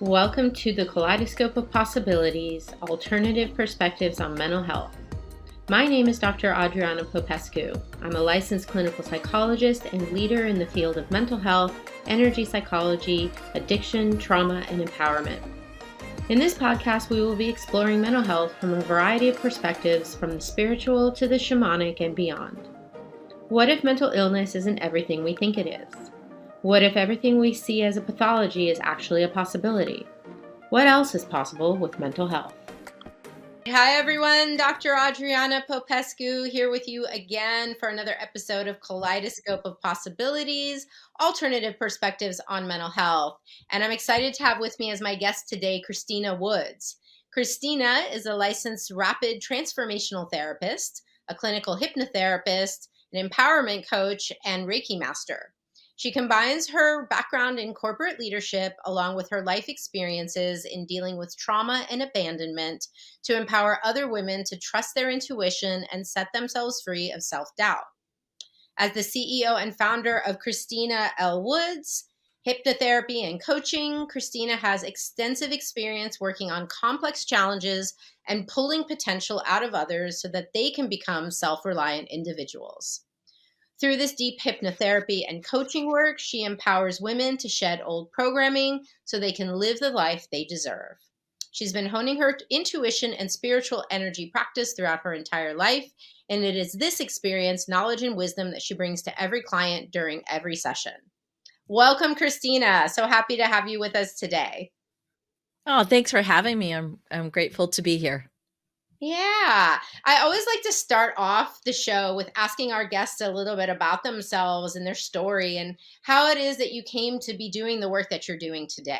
Welcome to the Kaleidoscope of Possibilities, Alternative Perspectives on Mental Health. My name is Dr. Adriana Popescu. I'm a licensed clinical psychologist and leader in the field of mental health, energy psychology, addiction, trauma, and empowerment. In this podcast, we will be exploring mental health from a variety of perspectives, from the spiritual to the shamanic and beyond. What if mental illness isn't everything we think it is? What if everything we see as a pathology is actually a possibility? What else is possible with mental health? Hi everyone, Dr. Adriana Popescu here with you again for another episode of Kaleidoscope of Possibilities, Alternative Perspectives on Mental Health. And I'm excited to have with me as my guest today, Christina Woods. Christina is a licensed rapid transformational therapist, a clinical hypnotherapist, an empowerment coach, and Reiki Master. She combines her background in corporate leadership along with her life experiences in dealing with trauma and abandonment to empower other women to trust their intuition and set themselves free of self-doubt. As the CEO and founder of Christina L. Woods, Hypnotherapy and Coaching, Christina has extensive experience working on complex challenges and pulling potential out of others so that they can become self-reliant individuals. Through this deep hypnotherapy and coaching work, she empowers women to shed old programming so they can live the life they deserve. She's been honing her intuition and spiritual energy practice throughout her entire life, and it is this experience, knowledge, and wisdom that she brings to every client during every session. Welcome, Christina. So happy to have you with us today. Oh, thanks for having me. I'm grateful to be here. Yeah, I always like to start off the show with asking our guests a little bit about themselves and their story and how it is that you came to be doing the work that you're doing today.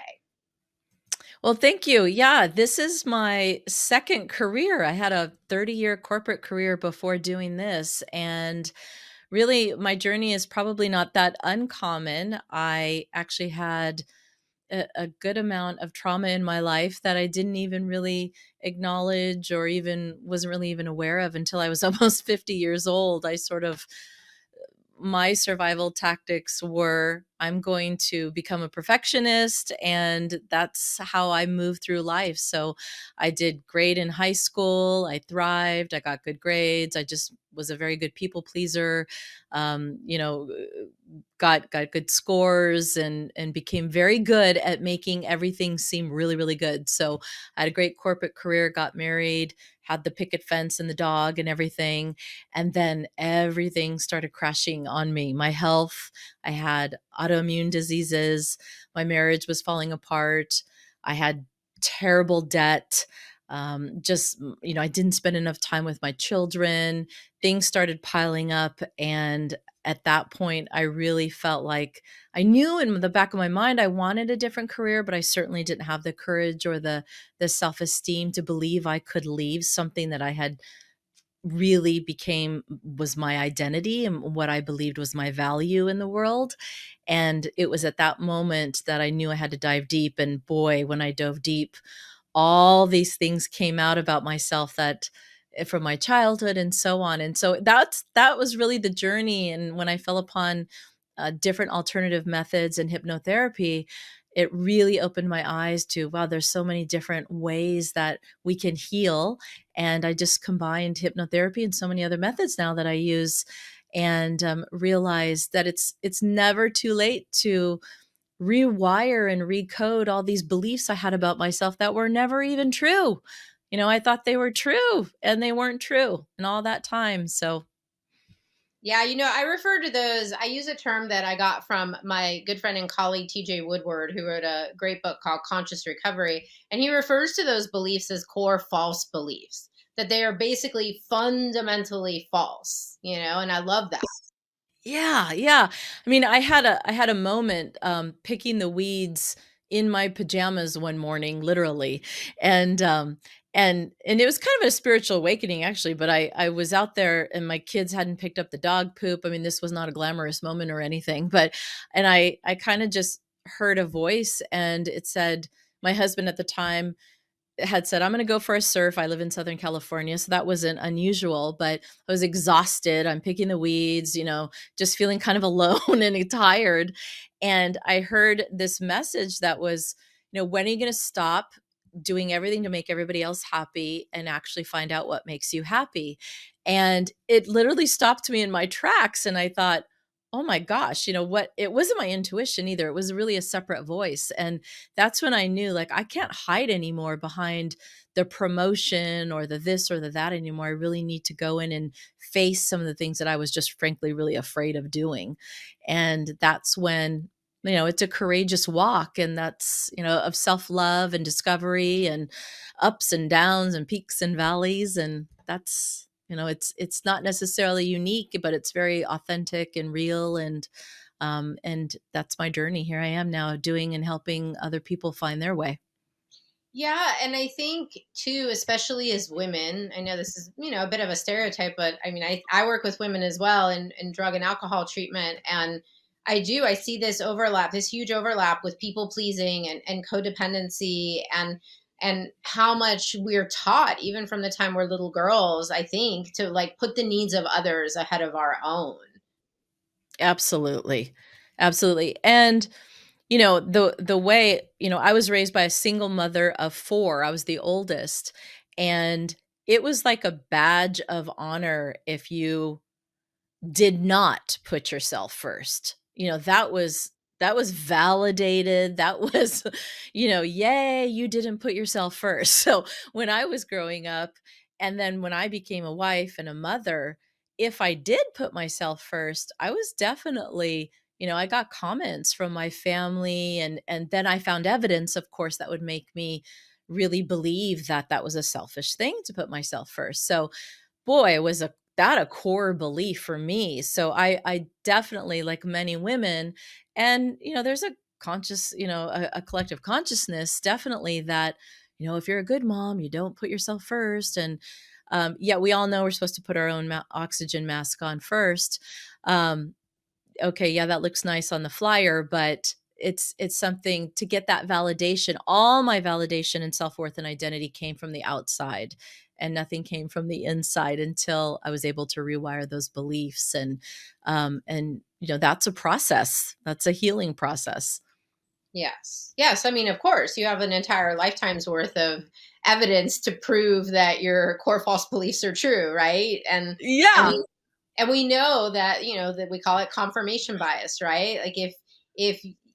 Well, thank you. Yeah, this is my second career. I had a 30-year corporate career before doing this, and really my journey is probably not that uncommon. I actually had a good amount of trauma in my life that I didn't even really acknowledge or even wasn't really even aware of until I was almost 50 years old. My survival tactics were I'm going to become a perfectionist, and that's how I move through life. So I did great in high school. I thrived. I got good grades. I just was a very good people pleaser. Um, you know, got good scores and became very good at making everything seem really, really good. So I had a great corporate career, got married, had the picket fence and the dog and everything. And then everything started crashing on me. My health, I had autoimmune diseases, my marriage was falling apart. I had terrible debt. I didn't spend enough time with my children. Things started piling up. And at that point, I really felt like I knew in the back of my mind I wanted a different career, but I certainly didn't have the courage or the self-esteem to believe I could leave something that I had really became was my identity and what I believed was my value in the world. And it was at that moment that I knew I had to dive deep. And boy, when I dove deep, all these things came out about myself that from my childhood and so on. And so that was really the journey. And when I fell upon different alternative methods and hypnotherapy, it really opened my eyes to, wow, there's so many different ways that we can heal. And I just combined hypnotherapy and so many other methods now that I use, and realized that it's never too late to rewire and recode all these beliefs I had about myself that were never even true. I thought they were true and they weren't true in all that time. So Yeah, I refer to those. I use a term that I got from my good friend and colleague, TJ Woodward, who wrote a great book called Conscious Recovery. And he refers to those beliefs as core false beliefs, that they are basically fundamentally false, and I love that. yeah, yeah. I mean, I had a moment picking the weeds in my pajamas one morning, literally. And and it was kind of a spiritual awakening actually, but I was out there and my kids hadn't picked up the dog poop. I mean, this was not a glamorous moment or anything, but and I kind of just heard a voice, and it said, my husband at the time had said, I'm going to go for a surf. I live in Southern California, so that wasn't unusual, but I was exhausted. I'm picking the weeds, just feeling kind of alone and tired. And I heard this message that was, when are you going to stop doing everything to make everybody else happy and actually find out what makes you happy? And it literally stopped me in my tracks. And I thought, oh my gosh, what? It wasn't my intuition either. It was really a separate voice. And that's when I knew, like, I can't hide anymore behind the promotion or the this or the that anymore. I really need to go in and face some of the things that I was just frankly really afraid of doing. And that's when, it's a courageous walk, and that's, of self-love and discovery and ups and downs and peaks and valleys. And that's, it's not necessarily unique, but it's very authentic and real. And that's my journey. Here I am now doing and helping other people find their way. Yeah, and I think too, especially as women, I know this is, a bit of a stereotype, but I mean, I work with women as well in drug and alcohol treatment. And I see this overlap, this huge overlap with people pleasing and codependency and how much we're taught, even from the time we're little girls, I think, to like put the needs of others ahead of our own. Absolutely. Absolutely. And the way, I was raised by a single mother of 4. I was the oldest, and it was like a badge of honor if you did not put yourself first. That was validated. That was, yay, you didn't put yourself first. So when I was growing up, and then when I became a wife and a mother, if I did put myself first, I was definitely, I got comments from my family, and then I found evidence, of course, that would make me really believe that that was a selfish thing to put myself first. So boy, was a core belief for me. So I definitely, like many women, and there's a conscious, a collective consciousness, definitely, that if you're a good mom, you don't put yourself first. And yeah, we all know we're supposed to put our own oxygen mask on first. Um, okay, yeah, that looks nice on the flyer, but it's something to get that validation. All my validation and self-worth and identity came from the outside, and nothing came from the inside until I was able to rewire those beliefs. And that's a process. That's a healing process. Yes. Yes. I mean, of course, you have an entire lifetime's worth of evidence to prove that your core false beliefs are true, right? And Yeah, we know that, that we call it confirmation bias, right? Like if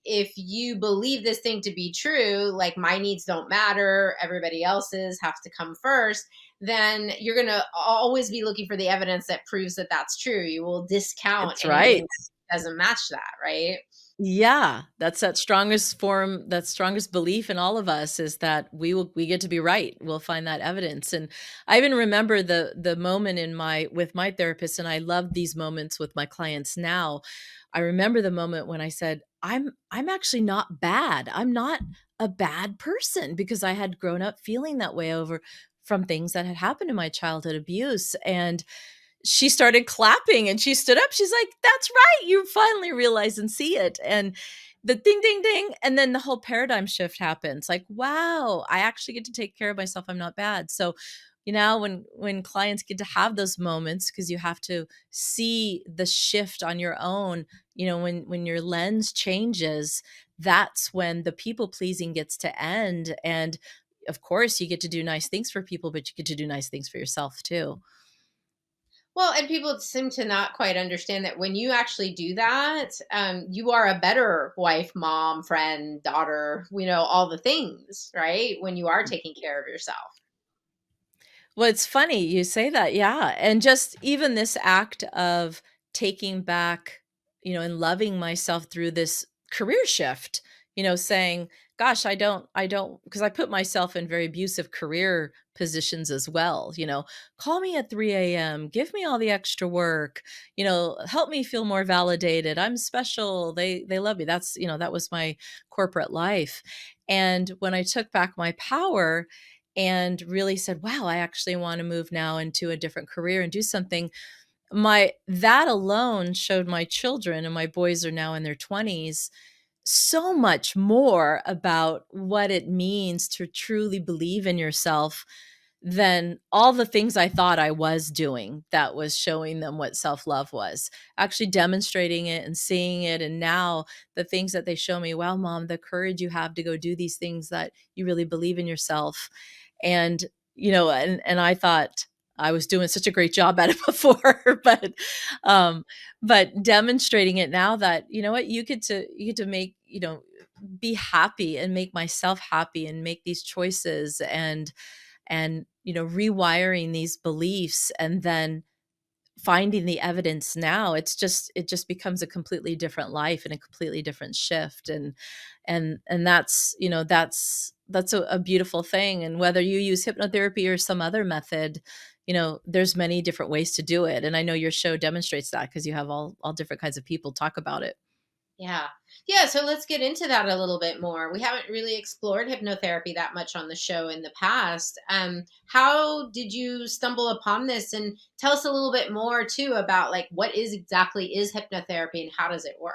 if you believe this thing to be true, like my needs don't matter, everybody else's have to come first, then you're going to always be looking for the evidence that proves that that's true. You will discount that's anything right. that doesn't match that, right? Yeah, that's that strongest form, that strongest belief in all of us, is that we get to be right. We'll find that evidence. And I even remember the moment in my with my therapist, and I love these moments with my clients now. I remember the moment when I said, I'm actually not bad. I'm not a bad person, because I had grown up feeling that way over from things that had happened in my childhood abuse. And she started clapping and she stood up. She's like, "That's right. You finally realize and see it." And the ding, ding, ding. And then the whole paradigm shift happens. Like, wow, I actually get to take care of myself. I'm not bad. So, when clients get to have those moments, because you have to see the shift on your own, when your lens changes, that's when the people pleasing gets to end. And of course, you get to do nice things for people, but you get to do nice things for yourself too. Well, and people seem to not quite understand that when you actually do that, you are a better wife, mom, friend, daughter, all the things, right? When you are taking care of yourself. Well, it's funny you say that, yeah, and just even this act of taking back, and loving myself through this career shift, saying, "Gosh, I don't," because I put myself in very abusive career positions as well, "Call me at 3 a.m., give me all the extra work, help me feel more validated, I'm special, they love me." That's, that was my corporate life. And when I took back my power and really said, "Wow, I actually want to move now into a different career and do something." My That alone showed my children, and my boys are now in their 20s, so much more about what it means to truly believe in yourself, than all the things I thought I was doing that was showing them what self-love was. Actually demonstrating it and seeing it, and now the things that they show me, wow, mom, the courage you have to go do these things that you really believe in yourself. And and I thought I was doing such a great job at it before, um, but demonstrating it now that you know what you get to make be happy and make myself happy and make these choices and rewiring these beliefs and then finding the evidence now, it just becomes a completely different life and a completely different shift. And that's that's a beautiful thing. And whether you use hypnotherapy or some other method, there's many different ways to do it, and I know your show demonstrates that because you have all different kinds of people talk about it. Yeah. Yeah. So let's get into that a little bit more. We haven't really explored hypnotherapy that much on the show in the past. How did you stumble upon this? And tell us a little bit more too about like what is exactly is hypnotherapy and how does it work?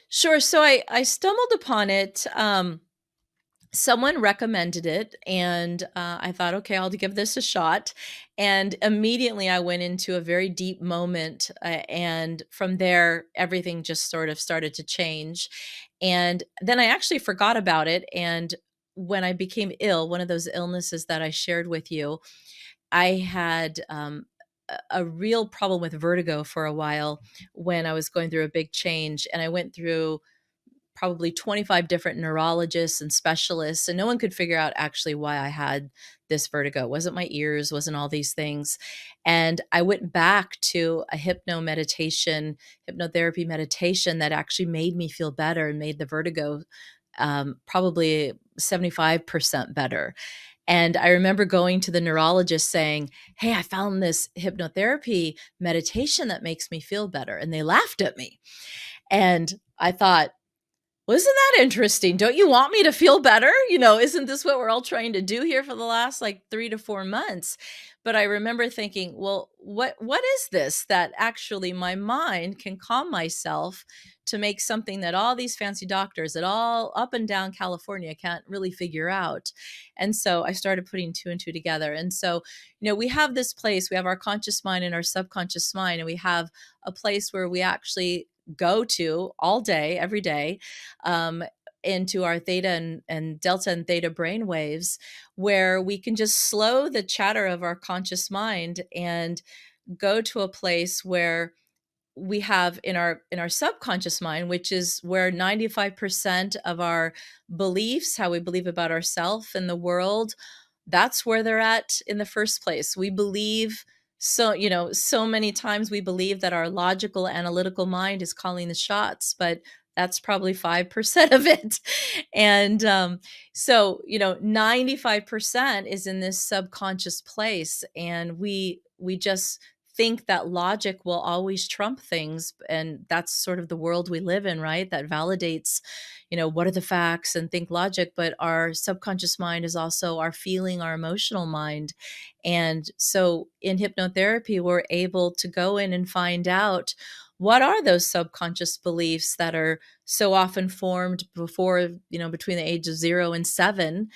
Sure. So I stumbled upon it. Someone recommended it, and I thought, okay, I'll give this a shot. And immediately I went into a very deep moment, and from there everything just sort of started to change. And then I actually forgot about it, and when I became ill, one of those illnesses that I shared with you, I had a real problem with vertigo for a while when I was going through a big change, and I went through probably 25 different neurologists and specialists, and no one could figure out actually why I had this vertigo. It wasn't my ears, wasn't all these things. And I went back to a hypnotherapy meditation that actually made me feel better and made the vertigo probably 75% better. And I remember going to the neurologist saying, "Hey, I found this hypnotherapy meditation that makes me feel better." And they laughed at me. And I thought, well, isn't that interesting? Don't you want me to feel better? Isn't this what we're all trying to do here for the last like 3 to 4 months? But I remember thinking, well, what is this that actually my mind can calm myself to make something that all these fancy doctors at all up and down California can't really figure out? And so I started putting two and two together. And so, we have this place, we have our conscious mind and our subconscious mind, and we have a place where we actually go to all day, every day, um, into our theta and delta and theta brain waves, where we can just slow the chatter of our conscious mind and go to a place where we have in our subconscious mind, which is where 95% of our beliefs, how we believe about ourselves and the world, that's where they're at in the first place. We believe so many times we believe that our logical analytical mind is calling the shots, but that's probably 5% of it. And 95% is in this subconscious place, and we just think that logic will always trump things, and that's sort of the world we live in, right? That validates what are the facts and think logic, but our subconscious mind is also our feeling, our emotional mind. And so in hypnotherapy we're able to go in and find out what are those subconscious beliefs that are so often formed before, between the age of 0 and 7.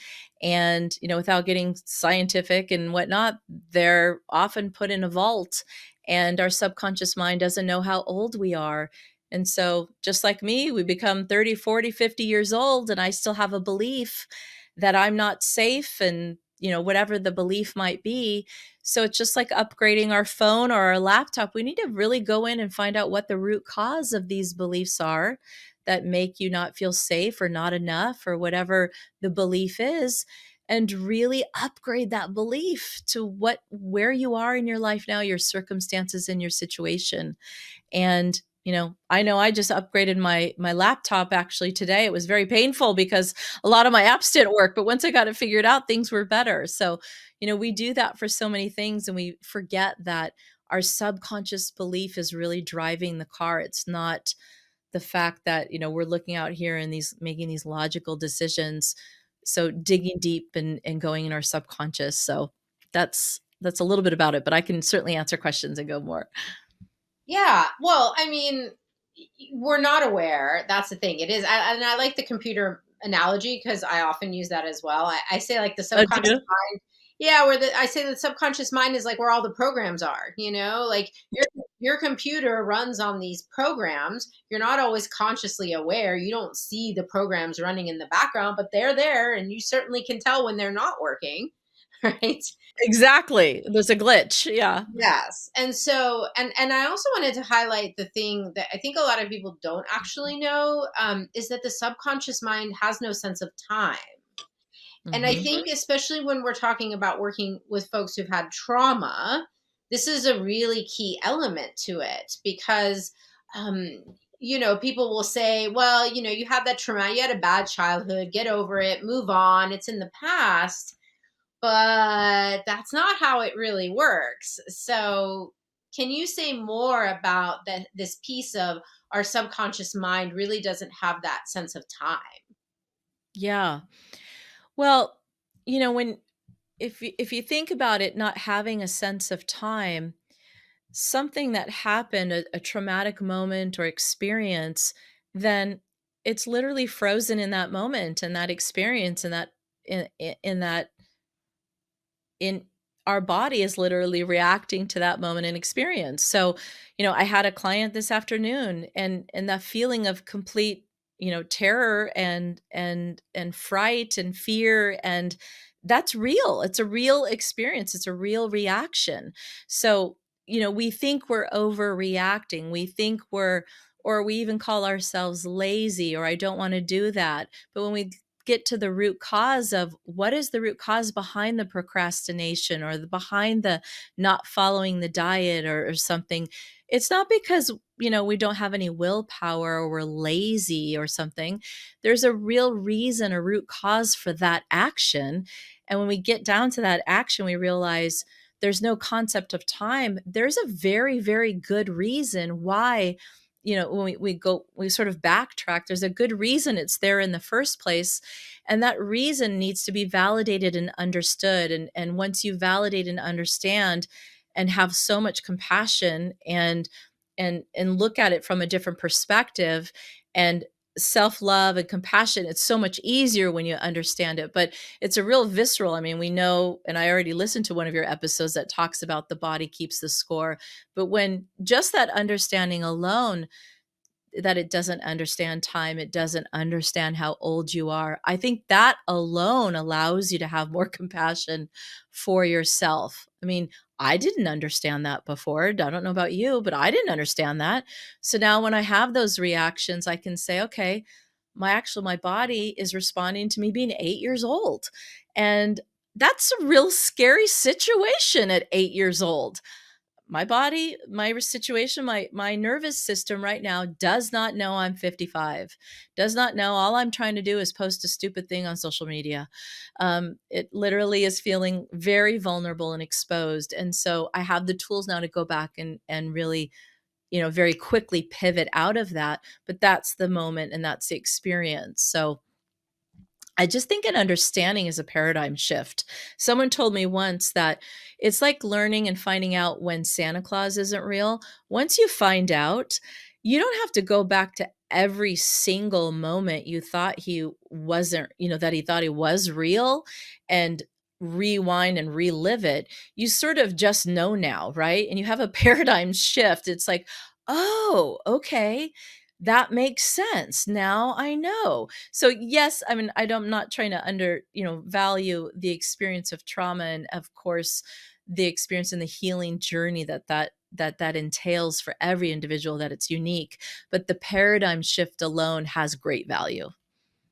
And without getting scientific and whatnot, they're often put in a vault, and our subconscious mind doesn't know how old we are. And so just like me, we become 30, 40, 50 years old, and I still have a belief that I'm not safe, and whatever the belief might be. So it's just like upgrading our phone or our laptop. We need to really go in and find out what the root cause of these beliefs are that make you not feel safe or not enough or whatever the belief is, and really upgrade that belief to where you are in your life now, your circumstances and your situation. And I know I just upgraded my laptop actually today. It was very painful because a lot of my apps didn't work, but once I got it figured out, things were better. So, we do that for so many things, and we forget that our subconscious belief is really driving the car. It's not the fact that, we're looking out here and making these logical decisions. So digging deep and going in our subconscious. So that's a little bit about it, but I can certainly answer questions and go more. Yeah. Well, I mean, we're not aware. That's the thing. It is, and I like the computer analogy because I often use that as well. I say like the Do subconscious you? mind. Yeah, I say the subconscious mind is like where all the programs are, like your computer runs on these programs. You're not always consciously aware. You don't see the programs running in the background, but they're there and you certainly can tell when they're not working, right? Exactly. There's a glitch. Yeah. Yes. And so, and I also wanted to highlight the thing that I think a lot of people don't actually know, is that the subconscious mind has no sense of time. And I Hmm. think, especially when we're talking about working with folks who've had trauma, this is a really key element to it because, people will say, well, you had that trauma, you had a bad childhood, get over it, move on, it's in the past. But that's not how it really works. So, can you say more about this piece of our subconscious mind really doesn't have that sense of time? Yeah. Well, when if you think about it not having a sense of time, something that happened, a traumatic moment or experience, then it's literally frozen in that moment and that experience and that in that in our body is literally reacting to that moment and experience. So, I had a client this afternoon and that feeling of complete, terror and fright and fear, and that's real. It's a real experience. It's a real reaction. So, we think we're overreacting. We think or we even call ourselves lazy or I don't want to do that. But when we get to the root cause of what is the root cause behind the procrastination or behind the not following the diet or something, it's not because we don't have any willpower or we're lazy or something. There's a real reason, a root cause for that action. And when we get down to that action, we realize there's no concept of time. There's a very, very good reason why, when we sort of backtrack, there's a good reason it's there in the first place. And that reason needs to be validated and understood. And once you validate and understand and have so much compassion and look at it from a different perspective and self-love and compassion, it's so much easier when you understand it. But it's a real visceral, I mean, we know, and I already listened to one of your episodes that talks about the body keeps the score. But when just that understanding alone, that it doesn't understand time, it doesn't understand how old you are, I think that alone allows you to have more compassion for yourself. I mean, I didn't understand that before. I don't know about you, but I didn't understand that. So now when I have those reactions, I can say, okay, my body is responding to me being 8 years old. And that's a real scary situation at 8 years old. My body, my situation, my nervous system right now does not know I'm 55, does not know all I'm trying to do is post a stupid thing on social media. It literally is feeling very vulnerable and exposed. And so I have the tools now to go back and really, very quickly pivot out of that. But that's the moment and that's the experience. So I just think an understanding is a paradigm shift. Someone told me once that it's like learning and finding out when Santa Claus isn't real. Once you find out, you don't have to go back to every single moment you thought he wasn't, that he thought he was real and rewind and relive it. You sort of just know now, right? And you have a paradigm shift. It's like, oh, okay, that makes sense. Now I know. So yes, I mean, I'm not trying to value the experience of trauma and of course the experience and the healing journey that entails for every individual, that it's unique, but the paradigm shift alone has great value.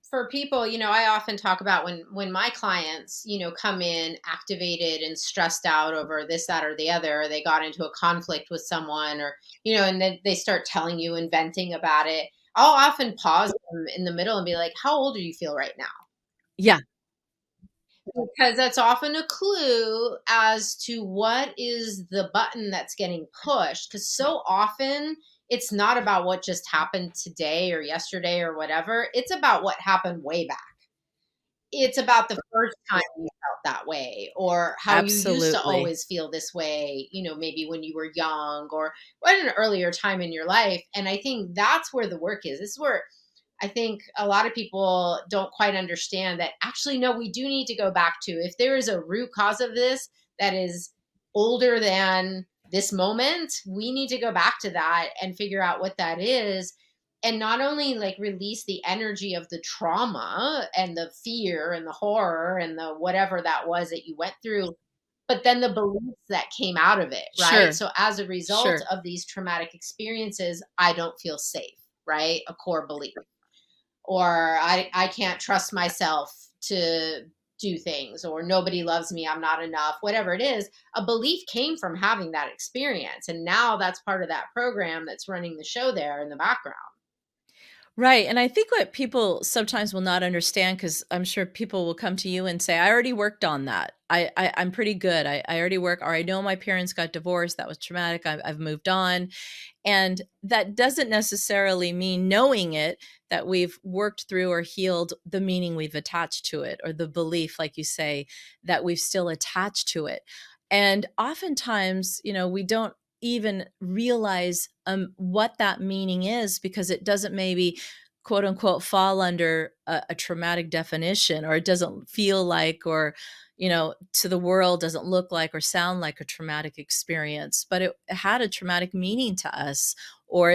For people, I often talk about when my clients, come in activated and stressed out over this, that, or the other, or they got into a conflict with someone, or and then they start telling you and venting about it. I'll often pause them in the middle and be like, "How old do you feel right now?" Yeah, Because that's often a clue as to what is the button that's getting pushed. Because so often it's not about what just happened today or yesterday or whatever. It's about what happened way back. It's about the first time you felt that way, or how you used to absolutely. always feel this way, maybe when you were young or at an earlier time in your life. And I think that's where the work is. This is where I think a lot of people don't quite understand that actually, no, we do need to go back to, if there is a root cause of this that is older than this moment, we need to go back to that and figure out what that is. And not only like release the energy of the trauma and the fear and the horror and the whatever that was that you went through, but then the beliefs that came out of it, right? Sure. So as a result Sure. of these traumatic experiences, I don't feel safe, right? A core belief. Or I can't trust myself to do things, or nobody loves me, I'm not enough, whatever it is. A belief came from having that experience. And now that's part of that program that's running the show there in the background. Right, and I think what people sometimes will not understand, because 'cause I'm sure people will come to you and say, "I already worked on that. I'm pretty good. I already work," or, "I know my parents got divorced, that was traumatic, I've moved on." And that doesn't necessarily mean, knowing it, that we've worked through or healed the meaning we've attached to it, or the belief, like you say, that we've still attached to it. And oftentimes, we don't even realize what that meaning is, because it doesn't maybe, quote unquote, fall under a traumatic definition, or it doesn't feel like, or to the world doesn't look like or sound like a traumatic experience, but it had a traumatic meaning to us, or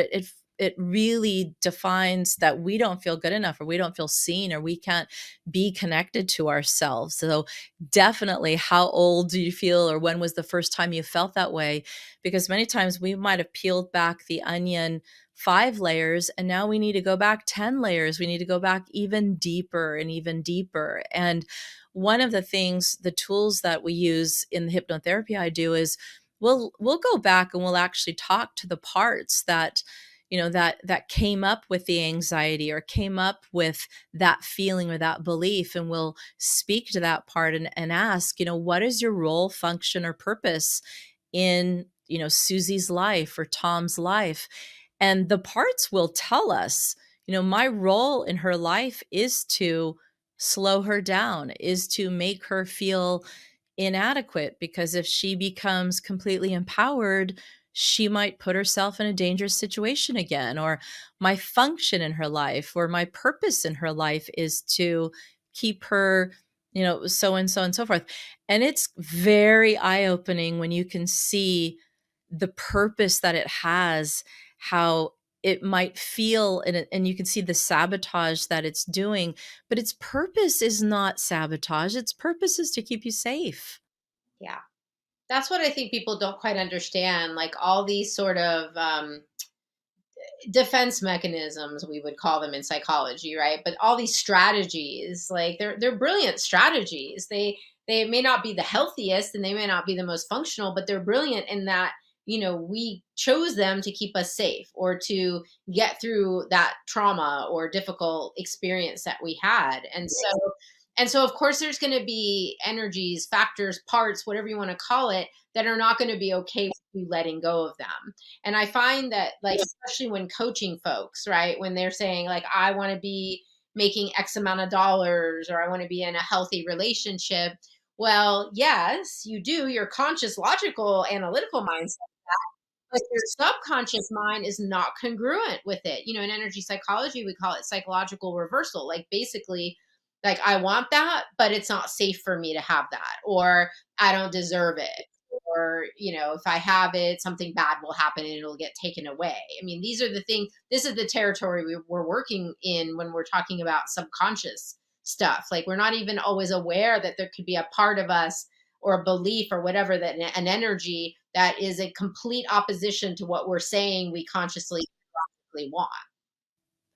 it really defines that we don't feel good enough, or we don't feel seen, or we can't be connected to ourselves. So definitely, how old do you feel, or when was the first time you felt that way? Because many times we might have peeled back the onion 5 layers, and now we need to go back 10 layers. We need to go back even deeper and even deeper. And one of the things, the tools that we use in the hypnotherapy I do, is we'll go back and we'll actually talk to the parts that that came up with the anxiety, or came up with that feeling or that belief, and we'll speak to that part and ask, what is your role, function, or purpose in Susie's life or Tom's life? And the parts will tell us, my role in her life is to slow her down, is to make her feel inadequate, because if she becomes completely empowered, she might put herself in a dangerous situation again. Or my function in her life, or my purpose in her life, is to keep her, so and so and so forth. And it's very eye-opening when you can see the purpose that it has, how it might feel, and you can see the sabotage that it's doing, but its purpose is not sabotage. Its purpose is to keep you safe. Yeah. That's what I think people don't quite understand. Like all these sort of defense mechanisms, we would call them in psychology, right? But all these strategies, like they're brilliant strategies. They may not be the healthiest and they may not be the most functional, but they're brilliant in that, we chose them to keep us safe, or to get through that trauma or difficult experience that we had. And so of course there's going to be energies, factors, parts, whatever you want to call it, that are not going to be okay with you letting go of them. And I find that, like, especially when coaching folks, right, when they're saying, like, I want to be making X amount of dollars, or I want to be in a healthy relationship. Well, yes, you do. Your conscious, logical, analytical mindset, but your subconscious mind is not congruent with it. In energy psychology, we call it psychological reversal. Like, basically, like, I want that, but it's not safe for me to have that, or I don't deserve it. Or, if I have it, something bad will happen and it'll get taken away. I mean, these are the things, this is the territory we're working in when we're talking about subconscious stuff. Like, we're not even always aware that there could be a part of us, or a belief, or whatever, that an energy that is a complete opposition to what we're saying we consciously want.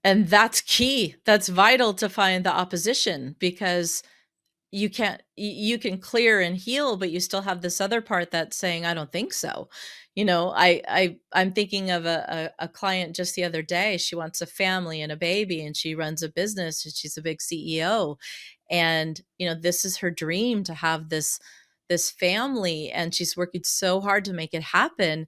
And that's key. That's vital, to find the opposition, because you can clear and heal, but you still have this other part that's saying, I don't think so. I'm thinking of a client just the other day. She wants a family and a baby, and she runs a business, and she's a big CEO. And this is her dream, to have this family, and she's working so hard to make it happen.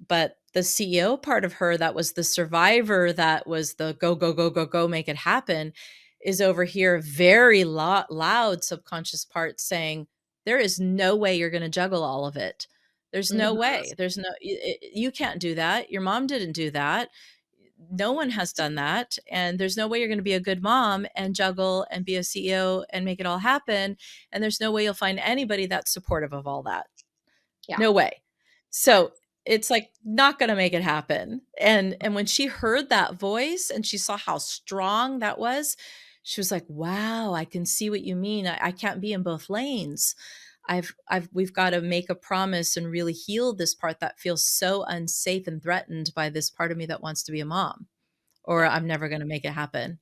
But the CEO part of her, that was the survivor, that was the go, go, go, go, go, make it happen, is over here, very loud subconscious part saying, there is no way you're going to juggle all of it. There's no Mhm. way. There's no, you can't do that. Your mom didn't do that. no one has done that. And there's no way you're going to be a good mom and juggle and be a CEO and make it all happen. And there's no way you'll find anybody that's supportive of all that. Yeah. No way. So it's like not going to make it happen. And when she heard that voice and she saw how strong that was, she was like, wow, I can see what you mean. I can't be in both lanes. We've got to make a promise and really heal this part that feels so unsafe and threatened by this part of me that wants to be a mom, or Yeah. I'm never going to make it happen.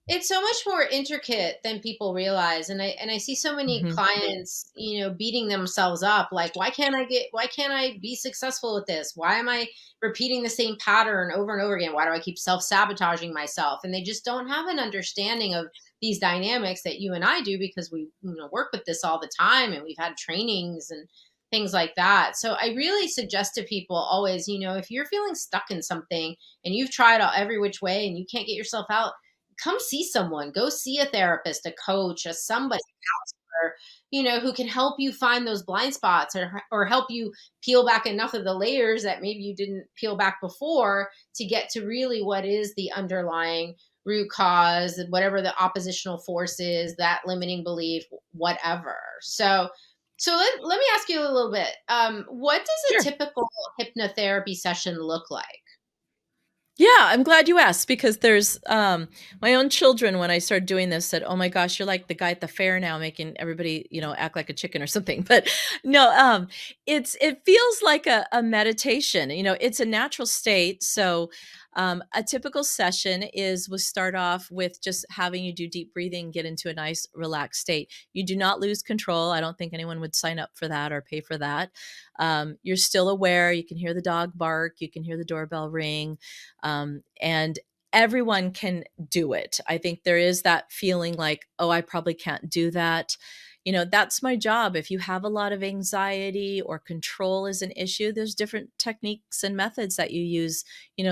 It's so much more intricate than people realize. And I see so many Hmm. clients, beating themselves up like, why can't I be successful with this? Why am I repeating the same pattern over and over again? Why do I keep self-sabotaging myself? And they just don't have an understanding of these dynamics that you and I do, because we, work with this all the time, and we've had trainings and things like that. So I really suggest to people always, if you're feeling stuck in something and you've tried every which way and you can't get yourself out, come see someone. Go see a therapist, a coach, a somebody, counselor, who can help you find those blind spots, or help you peel back enough of the layers that maybe you didn't peel back before, to get to really what is the underlying root cause, whatever the oppositional force is, that limiting belief, whatever. So let me ask you a little bit. What does a Sure. typical hypnotherapy session look like? Yeah, I'm glad you asked, because there's my own children, when I started doing this, said, "Oh my gosh, you're like the guy at the fair now, making everybody, act like a chicken or something." But no, it feels like a meditation. It's a natural state. So a typical session is we'll start off with just having you do deep breathing, get into a nice relaxed state. You do not lose control. I don't think anyone would sign up for that or pay for that. You're still aware. You can hear the dog bark. You can hear the doorbell ring, and everyone can do it. I think there is that feeling like, oh, I probably can't do that. That's my job. If you have a lot of anxiety or control is an issue, there's different techniques and methods that you use,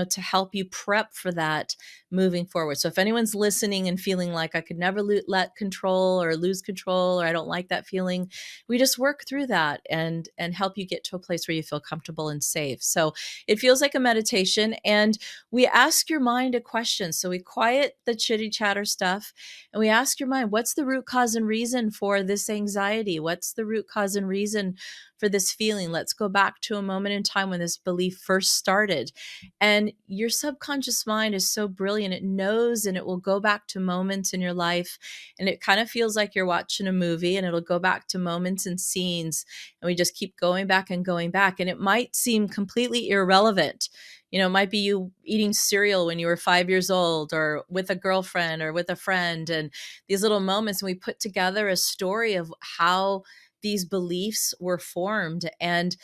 to help you prep for that moving forward. So if anyone's listening and feeling like I could never let control or lose control, or I don't like that feeling, we just work through that and help you get to a place where you feel comfortable and safe. So it feels like a meditation, and we ask your mind a question. So we quiet the chitty chatter stuff, and we ask your mind, what's the root cause and reason for this anxiety? What's the root cause and reason for this feeling? Let's go back to a moment in time when this belief first started. And your subconscious mind is so brilliant. It knows, and it will go back to moments in your life. And it kind of feels like you're watching a movie, and it'll go back to moments and scenes. And we just keep going back and going back. And it might seem completely irrelevant. It might be you eating cereal when you were 5 years old, or with a girlfriend or with a friend, and these little moments. And we put together a story of how these beliefs were formed. And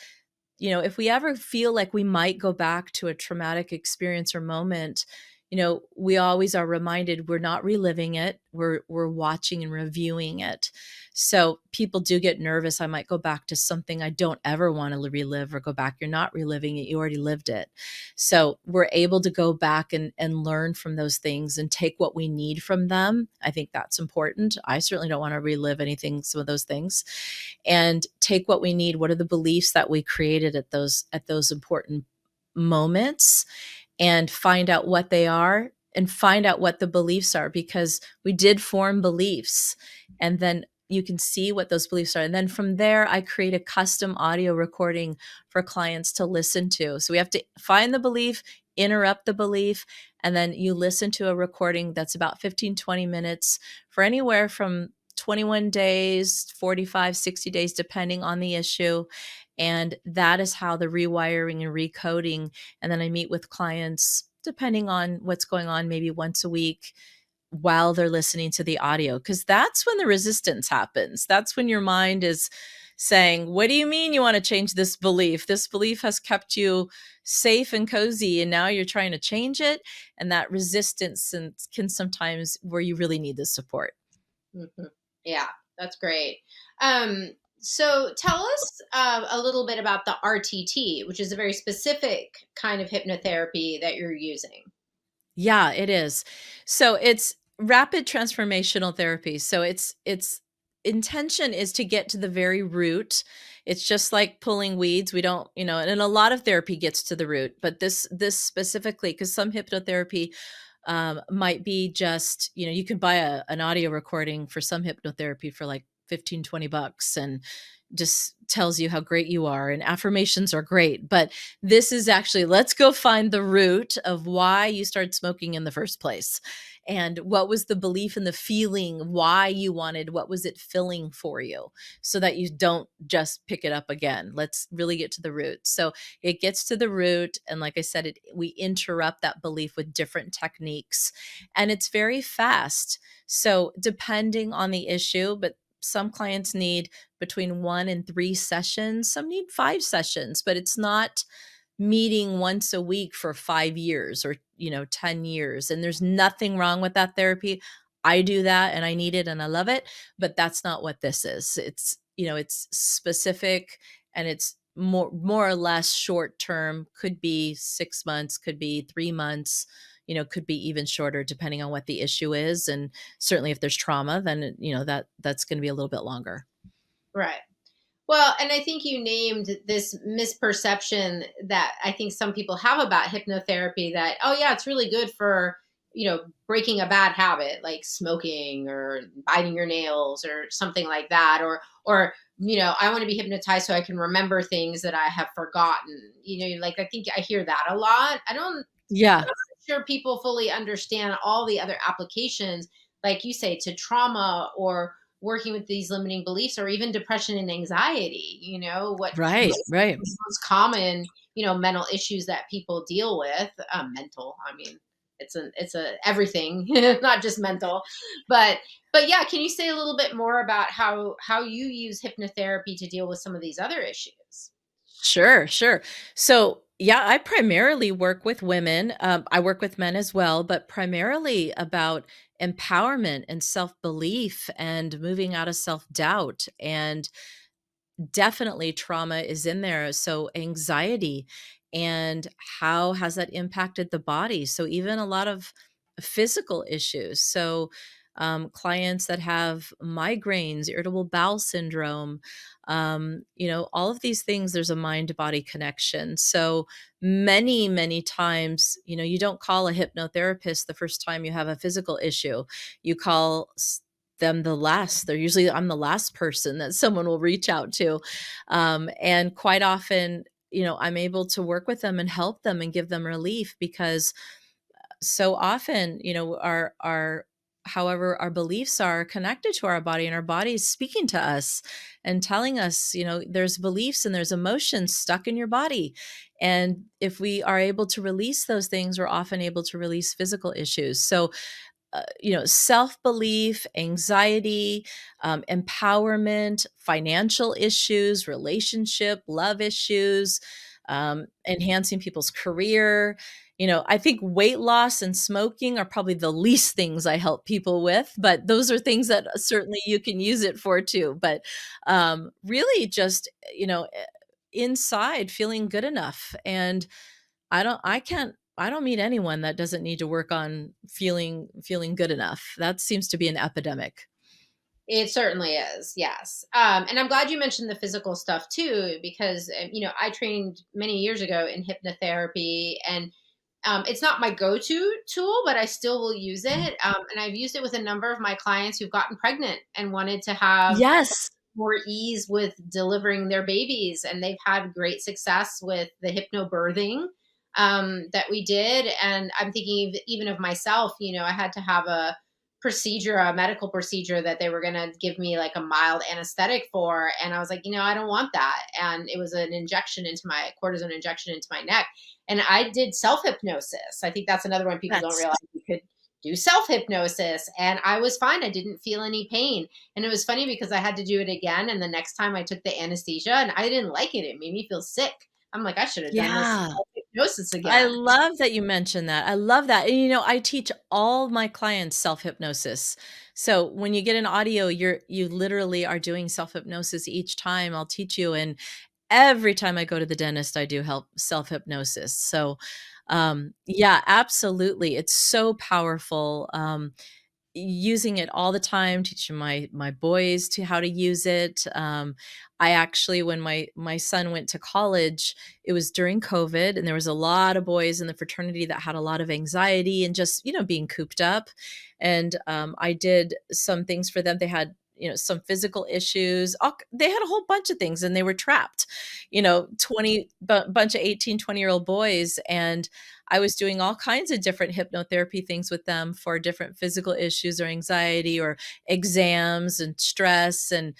if we ever feel like we might go back to a traumatic experience or moment, we always are reminded we're not reliving it. We're watching and reviewing it. So people do get nervous. I might go back to something I don't ever want to relive or go back. You're not reliving it. You already lived it. So we're able to go back and learn from those things and take what we need from them. I think that's important. I certainly don't want to relive some of those things, and take what we need. What are the beliefs that we created at those important moments, and find out what they are, and find out what the beliefs are, because we did form beliefs. And then you can see what those beliefs are. And then from there, I create a custom audio recording for clients to listen to. So we have to find the belief, interrupt the belief, and then you listen to a recording that's about 15-20 minutes for anywhere from 21 days, 45, 60 days, depending on the issue. And that is how the rewiring and recoding. And then I meet with clients, depending on what's going on, maybe once a week, while they're listening to the audio. Because that's when the resistance happens. That's when your mind is saying, what do you mean you want to change this belief? This belief has kept you safe and cozy, and now you're trying to change it. And that resistance can sometimes where you really need the support. Mm-hmm. Yeah, that's great. So tell us a little bit about the RTT, which is a very specific kind of hypnotherapy that you're using. Yeah, it is. So it's rapid transformational therapy. So intention is to get to the very root. It's just like pulling weeds. We don't, and a lot of therapy gets to the root, but this specifically, because some hypnotherapy might be just, you can buy an audio recording for some hypnotherapy for like 15, $20 and just tells you how great you are, and affirmations are great. But this is actually, let's go find the root of why you started smoking in the first place. And what was the belief and the feeling, why you wanted, what was it filling for you, so that you don't just pick it up again. Let's really get to the root. So it gets to the root. And like I said, we interrupt that belief with different techniques, and it's very fast. So depending on the issue, but some clients need between 1 and 3 sessions. Some need 5 sessions, but it's not meeting once a week for 5 years or 10 years. And there's nothing wrong with that therapy. I do that and I need it and I love it, but that's not what this is. It's specific, and it's more or less short term. Could be 6 months, could be 3 months, could be even shorter depending on what the issue is. And certainly if there's trauma, then that's going to be a little bit longer. Right. Well, and I think you named this misperception that I think some people have about hypnotherapy, that, oh yeah, it's really good for, breaking a bad habit like smoking or biting your nails or something like that. Or, I want to be hypnotized so I can remember things that I have forgotten. Like, I think I hear that a lot. Yeah. I'm not sure people fully understand all the other applications, like you say, to trauma or working with these limiting beliefs, or even depression and anxiety. What Right. Right. most common, mental issues that people deal with. Mental, I mean, it's a everything, not just mental. But yeah, can you say a little bit more about how you use hypnotherapy to deal with some of these other issues? Sure, sure. So, yeah, I primarily work with women. I work with men as well, but primarily about empowerment and self belief and moving out of self doubt. And definitely trauma is in there. So, anxiety, and how has that impacted the body? So, even a lot of physical issues. So, clients that have migraines, irritable bowel syndrome, all of these things, there's a mind body connection. So, many times, you don't call a hypnotherapist the first time you have a physical issue. You call them they're usually, I'm the last person that someone will reach out to. And quite often, I'm able to work with them and help them and give them relief, because so often, our however our beliefs are connected to our body, and our body is speaking to us and telling us, there's beliefs and there's emotions stuck in your body. And if we are able to release those things, we're often able to release physical issues. So self-belief, anxiety, empowerment, financial issues, relationship, love issues, enhancing people's career. I think weight loss and smoking are probably the least things I help people with, but those are things that certainly you can use it for too. But really just, inside feeling good enough. And I don't meet anyone that doesn't need to work on feeling good enough. That seems to be an epidemic. It certainly is, yes. And I'm glad you mentioned the physical stuff too, because I trained many years ago in hypnotherapy, and it's not my go-to tool, but I still will use it. And I've used it with a number of my clients who've gotten pregnant and wanted to have Yes. more ease with delivering their babies, and they've had great success with the hypnobirthing that we did. And I'm thinking even of myself. I had to have a medical procedure that they were going to give me like a mild anesthetic for, and I was like, I don't want that. And it was an injection into my cortisone injection into my neck, and I did self hypnosis. I think that's another one people don't That's realize. You could do self hypnosis, and I was fine. I didn't feel any pain. And it was funny because I had to do it again. And the next time I took the anesthesia, and I didn't like it. It made me feel sick. I'm like, I should have done this Yeah. hypnosis I again. love that you mentioned that. I love that. And I teach all my clients self-hypnosis. So when you get an audio, you literally are doing self-hypnosis each time I'll teach you. And every time I go to the dentist, I do help self-hypnosis. So yeah, absolutely. It's so powerful. using it all the time, teaching my boys to how to use it. I actually, when my son went to college, it was during COVID, and there was a lot of boys in the fraternity that had a lot of anxiety and just being cooped up. And I did some things for them. They had some physical issues. They had a whole bunch of things, and they were trapped. 20 bunch of 18, 20-year-old boys, and I was doing all kinds of different hypnotherapy things with them for different physical issues or anxiety or exams and stress and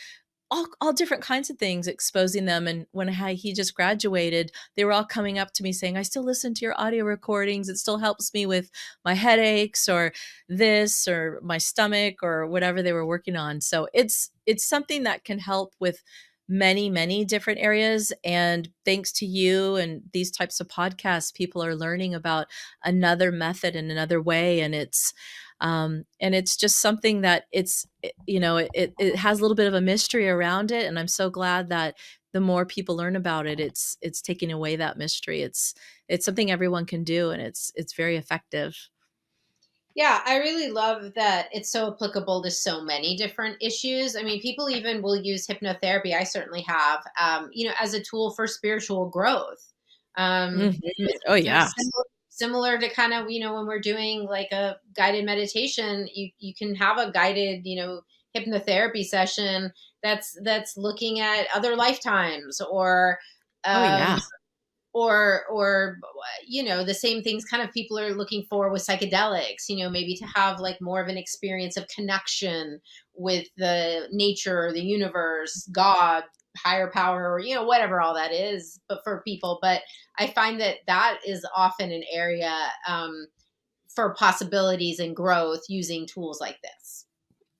all different kinds of things, exposing them. And when he just graduated, they were all coming up to me saying, "I still listen to your audio recordings. It still helps me with my headaches or this or my stomach," or whatever they were working on. So it's something that can help with many different areas. And thanks to you and these types of podcasts, people are learning about another method and another way. And it's just something that it has a little bit of a mystery around it. And I'm so glad that the more people learn about it, it's taking away that mystery. It's something everyone can do, and it's very effective. Yeah, I really love that it's so applicable to so many different issues. I mean, people even will use hypnotherapy. I certainly have, as a tool for spiritual growth. Um, Mhm. Oh yeah. similar to kind of, when we're doing like a guided meditation, you can have a guided, hypnotherapy session that's looking at other lifetimes, or Oh um, yeah. the same things kind of people are looking for with psychedelics, maybe to have like more of an experience of connection with the nature, the universe, God, higher power, or whatever all that is, but for people. But I find that is often an area, for possibilities and growth using tools like this.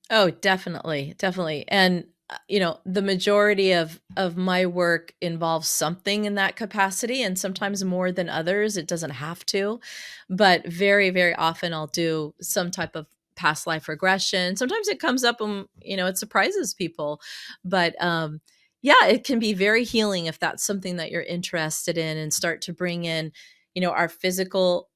Oh, definitely, definitely. And the majority of my work involves something in that capacity, and sometimes more than others. It doesn't have to, but very often I'll do some type of past life regression. Sometimes it comes up and it surprises people. But yeah, it can be very healing if that's something that you're interested in, and start to bring in, our physical,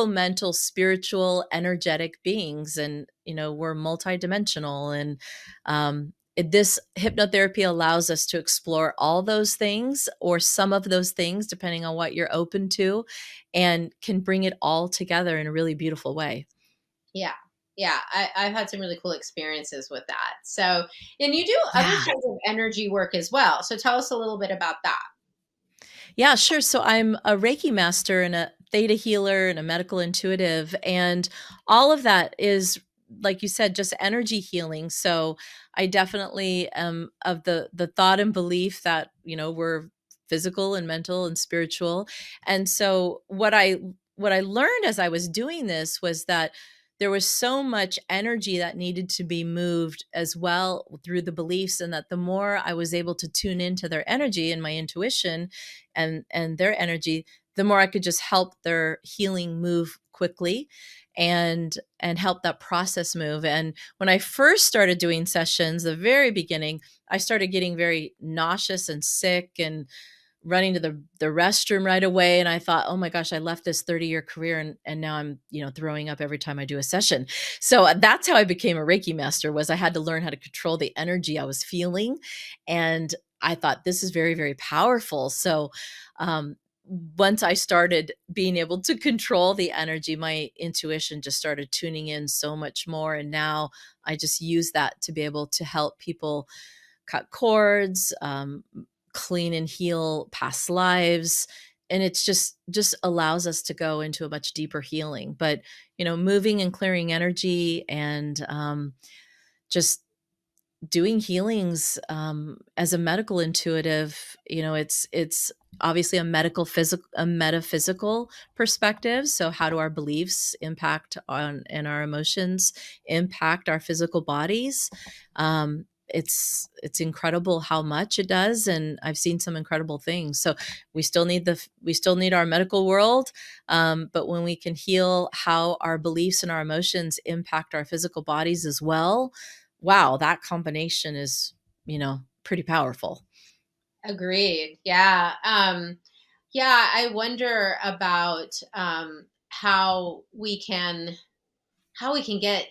mental, spiritual, energetic beings. And we're multidimensional. And this hypnotherapy allows us to explore all those things, or some of those things, depending on what you're open to, and can bring it all together in a really beautiful way. Yeah. Yeah. I've had some really cool experiences with that. So, and you do other Yeah. kinds of energy work as well. So tell us a little bit about that. Yeah, sure. So I'm a Reiki master and a theta healer and a medical intuitive. And all of that is, like you said, just energy healing. So I definitely am of the thought and belief that, we're physical and mental and spiritual. And so what I learned as I was doing this was that there was so much energy that needed to be moved as well through the beliefs, and that the more I was able to tune into their energy and my intuition and their energy, the more I could just help their healing move quickly, and help that process move. And when I first started doing sessions, the very beginning, I started getting very nauseous and sick and running to the restroom right away. And I thought, oh my gosh, I left this 30-year career, and now I'm, throwing up every time I do a session. So that's how I became a Reiki master. Was I had to learn how to control the energy I was feeling. And I thought, this is very powerful. So um once I started being able to control the energy, my intuition just started tuning in so much more. And now I just use that to be able to help people cut cords, clean and heal past lives. And it's just allows us to go into a much deeper healing. But moving and clearing energy, and just doing healings, as a medical intuitive, it's obviously a metaphysical perspective. So how do our beliefs impact on and our emotions impact our physical bodies? It's incredible how much it does, and I've seen some incredible things. So we still need our medical world, but when we can heal how our beliefs and our emotions impact our physical bodies as well, wow, that combination is, pretty powerful. Agreed. Yeah. Yeah. I wonder about, how we can how we can get,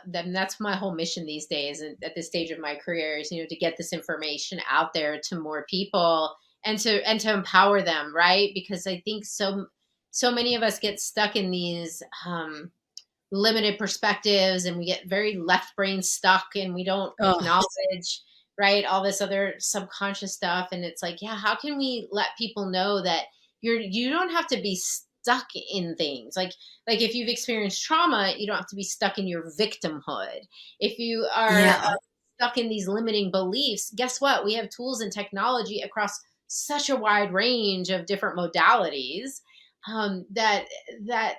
then that's my whole mission these days. And at this stage of my career is, to get this information out there to more people and to empower them. Right. Because I think so many of us get stuck in these, limited perspectives, and we get very left brain stuck, and we don't Oh, acknowledge, right, all this other subconscious stuff. And it's like, yeah, how can we let people know that you don't have to be stuck in things, like if you've experienced trauma, you don't have to be stuck in your victimhood. If you are yeah, stuck in these limiting beliefs, guess what, we have tools and technology across such a wide range of different modalities, that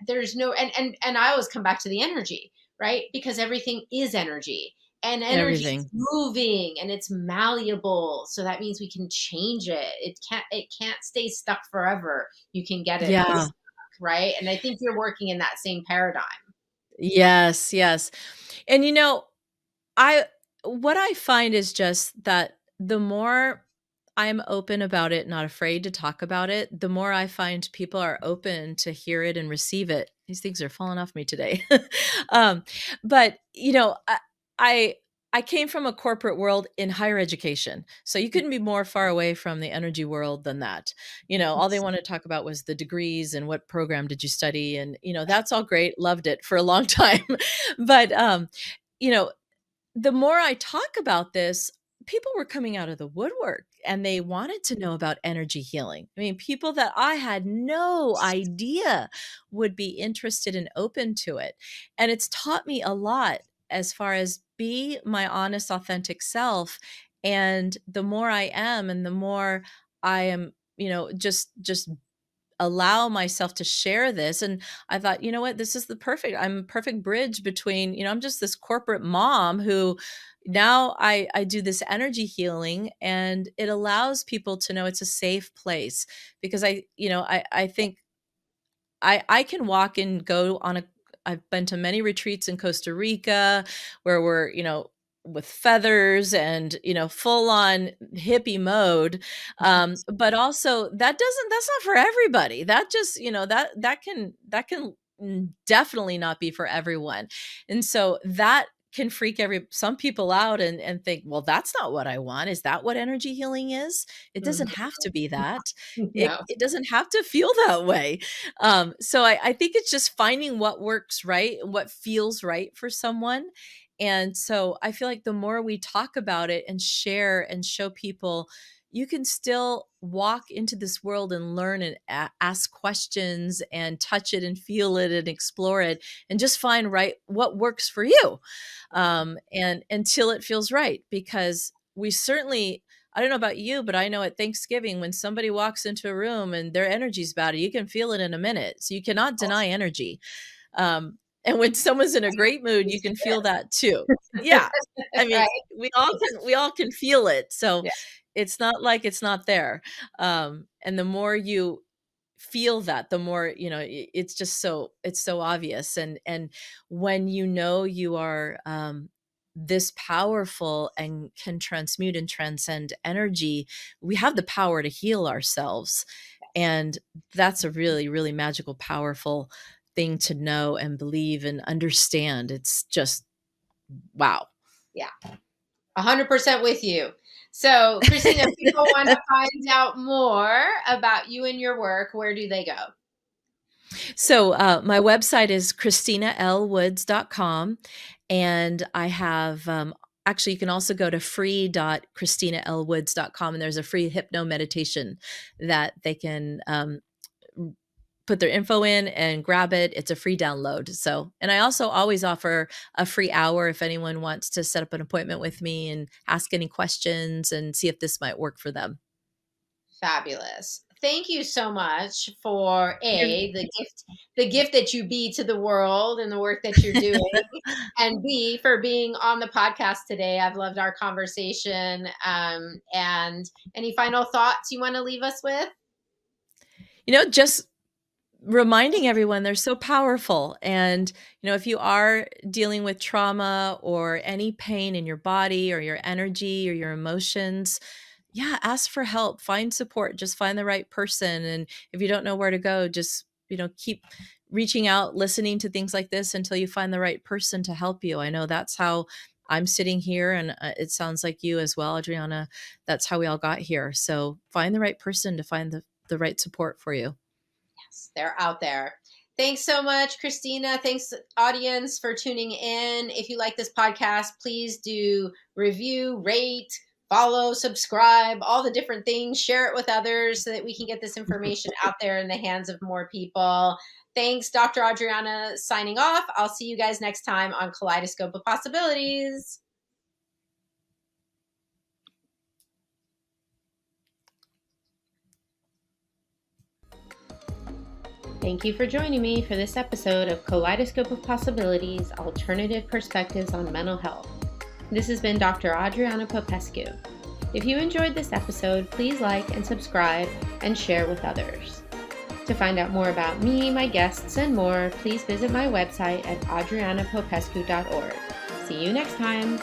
there's no, and I always come back to the energy, right? Because everything is energy, and energy is everything. moving and it's malleable. So that means we can change it. It can't stay stuck forever. You can get it Yeah. unstuck, right? And I think you're working in that same paradigm. Yes, yes. And I what I find is just that the more I'm open about it, not afraid to talk about it, the more I find people are open to hear it and receive it. These things are falling off me today. um, but I I came from a corporate world in higher education. So you couldn't be more far away from the energy world than that. All they wanted to talk about was the degrees and what program did you study, and that's all great, loved it for a long time. But you know, the more I talk about this, people were coming out of the woodwork and they wanted to know about energy healing. I mean, people that I had no idea would be interested and open to it. And it's taught me a lot as far as be my honest, authentic self. And the more I am, and the more I am, just allow myself to share this. And I thought, you know what, this is I'm a perfect bridge between, I'm just this corporate mom who now I do this energy healing, and it allows people to know it's a safe place. Because I think I can walk and go on a I've been to many retreats in Costa Rica where we're, with feathers and, full on hippie mode. But also that's not for everybody. That just, that can definitely not be for everyone. And so that can freak some people out and think, well, that's not what I want. Is that what energy healing is? It doesn't Mhm. have to be that. It, No. it doesn't have to feel that way. So I think it's just finding what works right and what feels right for someone. And so I feel like the more we talk about it and share and show people, you can still walk into this world and learn and ask questions and touch it and feel it and explore it and just find right what works for you, and until it feels right. Because we certainly, I don't know about you, but I know at Thanksgiving when somebody walks into a room and their energy's bad, you can feel it in a minute. So you cannot deny energy. And when someone's in a great mood, you can feel that too. Yeah. I mean, Right. we all can feel it. So Yeah. it's not like it's not there. And the more you feel that, the more, it's just it's so obvious. And when you are this powerful and can transmute and transcend energy, we have the power to heal ourselves. And that's a really, really magical, powerful thing to know and believe and understand. It's just wow. Yeah. 100% with you. So, Christina, if people want to find out more about you and your work, where do they go? So my website is ChristinaLWoods.com. And I have, actually, you can also go to free.ChristinaLWoods.com, and there's a free hypno meditation that they can put their info in and grab it. It's a free download. So, and I also always offer a free hour if anyone wants to set up an appointment with me and ask any questions and see if this might work for them. Fabulous. Thank you so much for You're- the gift that you be to the world and the work that you're doing, and B, for being on the podcast today. I've loved our conversation. And any final thoughts you want to leave us with? just reminding everyone they're so powerful. And if you are dealing with trauma or any pain in your body or your energy or your emotions, yeah, ask for help, find support, just find the right person. And if you don't know where to go, just keep reaching out, listening to things like this until you find the right person to help you. I know that's how I'm sitting here, and it sounds like you as well, Adriana. That's how we all got here. So find the right person to find the right support for you. Yes, they're out there. Thanks so much, Christina. Thanks, audience, for tuning in. If you like this podcast, please do review, rate, follow, subscribe, all the different things. Share it with others so that we can get this information out there in the hands of more people. Thanks, Dr. Adriana, signing off. I'll see you guys next time on Kaleidoscope of Possibilities. Thank you for joining me for this episode of Kaleidoscope of Possibilities, Alternative Perspectives on Mental Health. This has been Dr. Adriana Popescu. If you enjoyed this episode, please like and subscribe and share with others. To find out more about me, my guests, and more, please visit my website at adrianapopescu.org. See you next time.